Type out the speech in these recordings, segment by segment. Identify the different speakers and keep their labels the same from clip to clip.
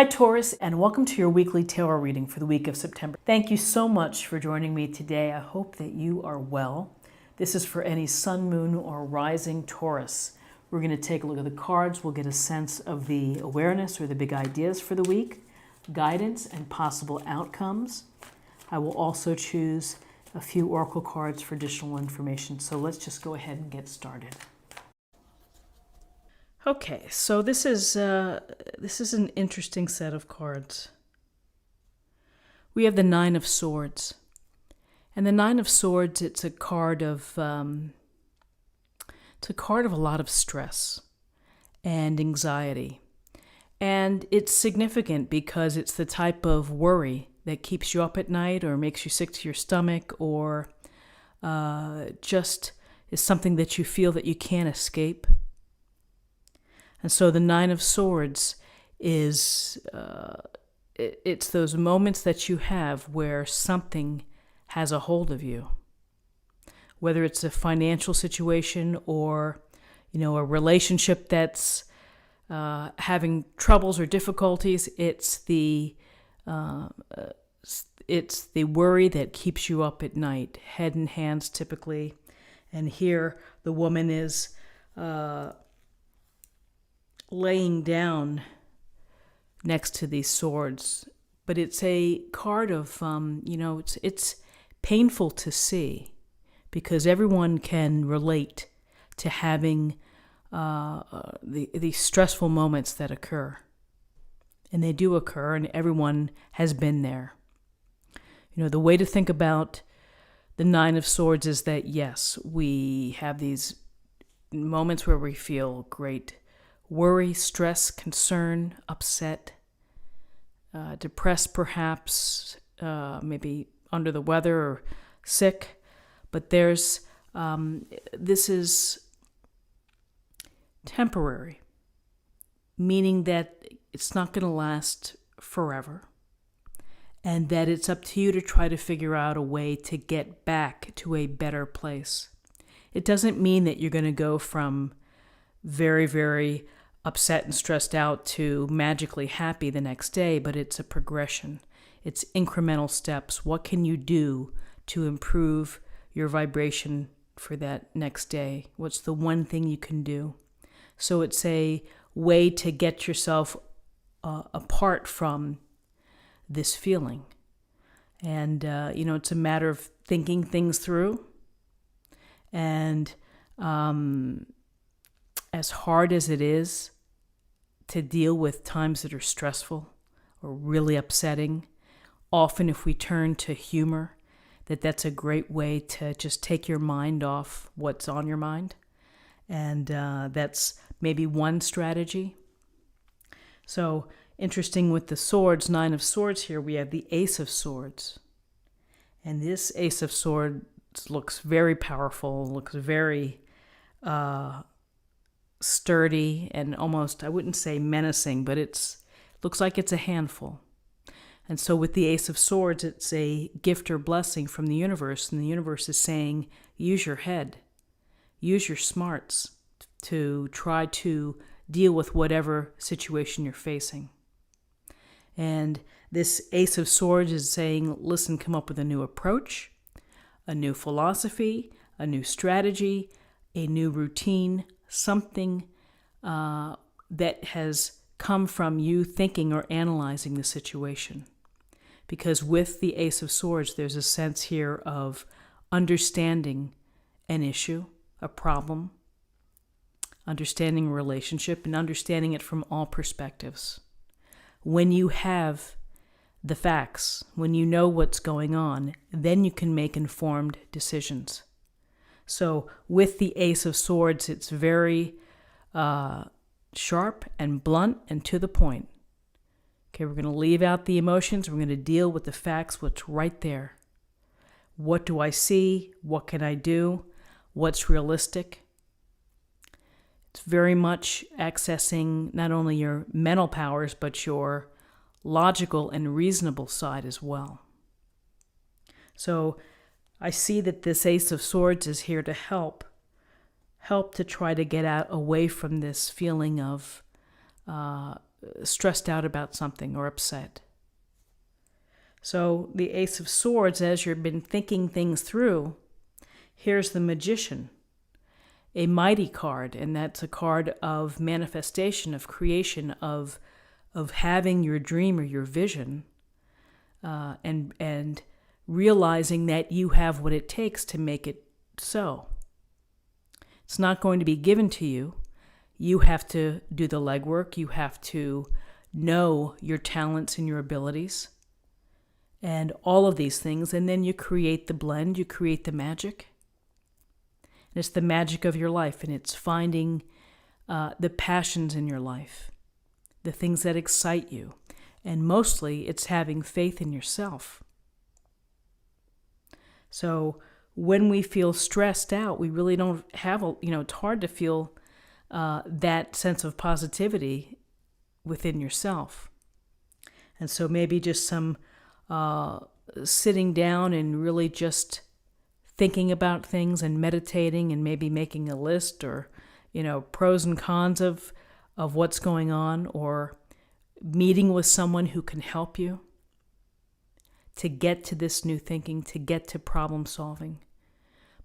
Speaker 1: Hi Taurus, and welcome to your weekly tarot reading for the week of September. Thank you so much for joining me today. I hope that you are well. This is for any sun, moon, or rising Taurus. We're going to take a look at the cards. We'll get a sense of the awareness or the big ideas for the week, guidance, and possible outcomes. I will also choose a few oracle cards for additional information. So let's just go ahead and get started. Okay, so this is an interesting set of cards. We have the Nine of Swords, and the Nine of Swords. It's a card of a lot of stress and anxiety, and it's significant because it's the type of worry that keeps you up at night, or makes you sick to your stomach, or just is something that you feel that you can't escape. And so the Nine of Swords is, it's those moments that you have where something has a hold of you. Whether it's a financial situation or, a relationship that's having troubles or difficulties, it's the worry that keeps you up at night, head and hands typically. And here the woman is laying down next to these swords, but it's a card of it's painful to see, because everyone can relate to having these stressful moments that occur, and they do occur, and everyone has been there. The way to think about the Nine of Swords is that yes, we have these moments where we feel great worry, stress, concern, upset, depressed perhaps, maybe under the weather or sick. But this is temporary, meaning that it's not going to last forever, and that it's up to you to try to figure out a way to get back to a better place. It doesn't mean that you're going to go from very, very upset and stressed out to magically happy the next day, but it's a progression. It's incremental steps. What can you do to improve your vibration for that next day? What's the one thing you can do? So it's a way to get yourself apart from this feeling. And, it's a matter of thinking things through. And as hard as it is to deal with times that are stressful or really upsetting, often if we turn to humor, that's a great way to just take your mind off what's on your mind. And that's maybe one strategy. So interesting with the swords, Nine of Swords here, we have the Ace of Swords. And this Ace of Swords looks very powerful, looks very sturdy, and almost, I wouldn't say menacing, but looks like it's a handful. And so with the Ace of Swords, it's a gift or blessing from the universe, and the universe is saying, use your head, use your smarts to try to deal with whatever situation you're facing. And this Ace of Swords is saying, listen, come up with a new approach, a new philosophy, a new strategy, a new routine, something that has come from you thinking or analyzing the situation. Because with the Ace of Swords, there's a sense here of understanding an issue, a problem, understanding a relationship, and understanding it from all perspectives. When you have the facts, when you know what's going on, then you can make informed decisions. So with the Ace of Swords, it's very sharp and blunt and to the point. Okay, we're going to leave out the emotions. We're going to deal with the facts, what's right there. What do I see? What can I do? What's realistic? It's very much accessing not only your mental powers, but your logical and reasonable side as well. So I see that this Ace of Swords is here to help to try to get away from this feeling of stressed out about something or upset. So the Ace of Swords, as you've been thinking things through, here's the Magician, a mighty card, and that's a card of manifestation, of creation, of having your dream or your vision, and realizing that you have what it takes to make it so. It's not going to be given to you. You have to do the legwork. You have to know your talents and your abilities and all of these things, and then you create the blend, you create the magic. And it's the magic of your life, and it's finding the passions in your life, the things that excite you, and mostly it's having faith in yourself. So when we feel stressed out, we really don't have, it's hard to feel that sense of positivity within yourself. And so maybe just some sitting down and really just thinking about things and meditating and maybe making a list or, pros and cons of what's going on, or meeting with someone who can help you to get to this new thinking, to get to problem solving.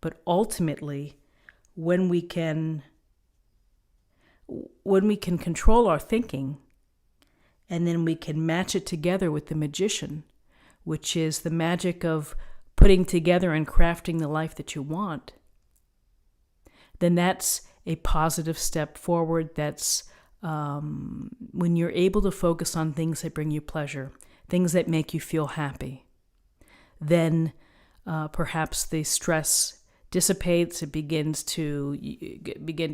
Speaker 1: But ultimately, when we can control our thinking, and then we can match it together with the Magician, which is the magic of putting together and crafting the life that you want, then that's a positive step forward. That's when you're able to focus on things that bring you pleasure, things that make you feel happy. Then perhaps the stress dissipates. It begin to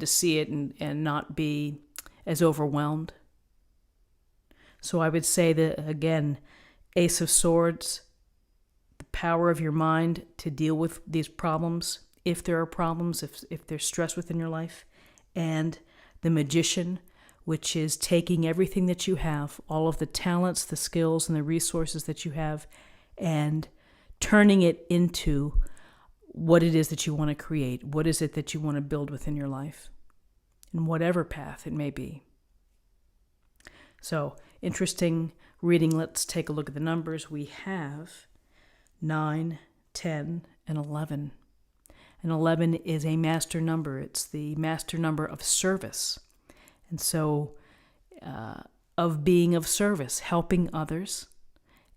Speaker 1: see it and not be as overwhelmed. So I would say that, again, Ace of Swords, the power of your mind to deal with these problems, if there are problems, if there's stress within your life, and the Magician, which is taking everything that you have, all of the talents, the skills, and the resources that you have, and turning it into what it is that you want to create. What is it that you want to build within your life, in whatever path it may be. So, interesting reading. Let's take a look at the numbers. We have 9, 10, and 11. And 11 is a master number. It's the master number of service. And so, of being of service, helping others,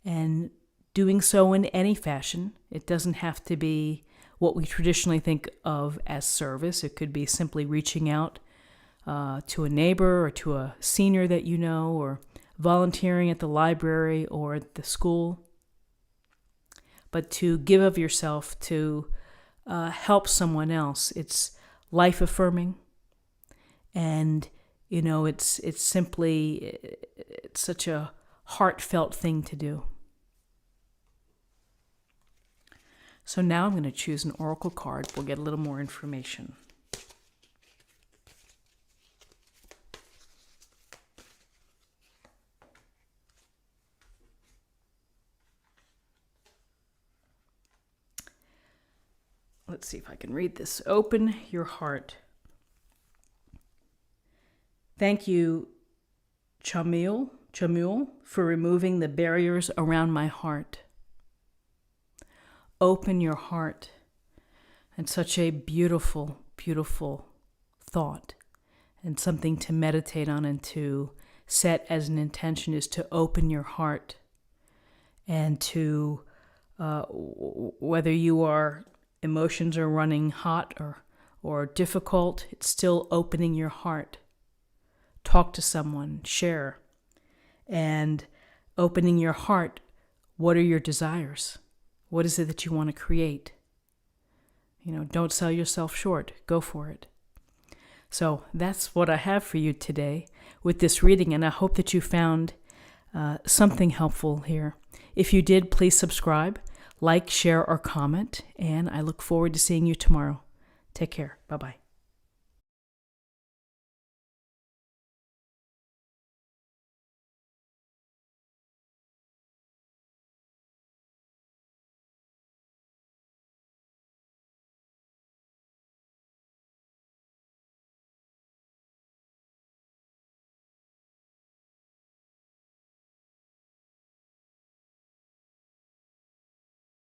Speaker 1: and doing so in any fashion. It doesn't have to be what we traditionally think of as service. It could be simply reaching out to a neighbor or to a senior that you know, or volunteering at the library or at the school. But to give of yourself to help someone else, it's life affirming, and it's such a heartfelt thing to do. So now I'm going to choose an oracle card. We'll get a little more information. Let's see if I can read this. Open your heart. Thank you, Chamuel, for removing the barriers around my heart. Open your heart. And such a beautiful, beautiful thought, and something to meditate on and to set as an intention, is to open your heart, and to, whether emotions are running hot or difficult, it's still opening your heart. Talk to someone, share, and opening your heart. What are your desires? What is it that you want to create? Don't sell yourself short. Go for it. So that's what I have for you today with this reading, and I hope that you found something helpful here. If you did, please subscribe, like, share, or comment, and I look forward to seeing you tomorrow. Take care. Bye-bye.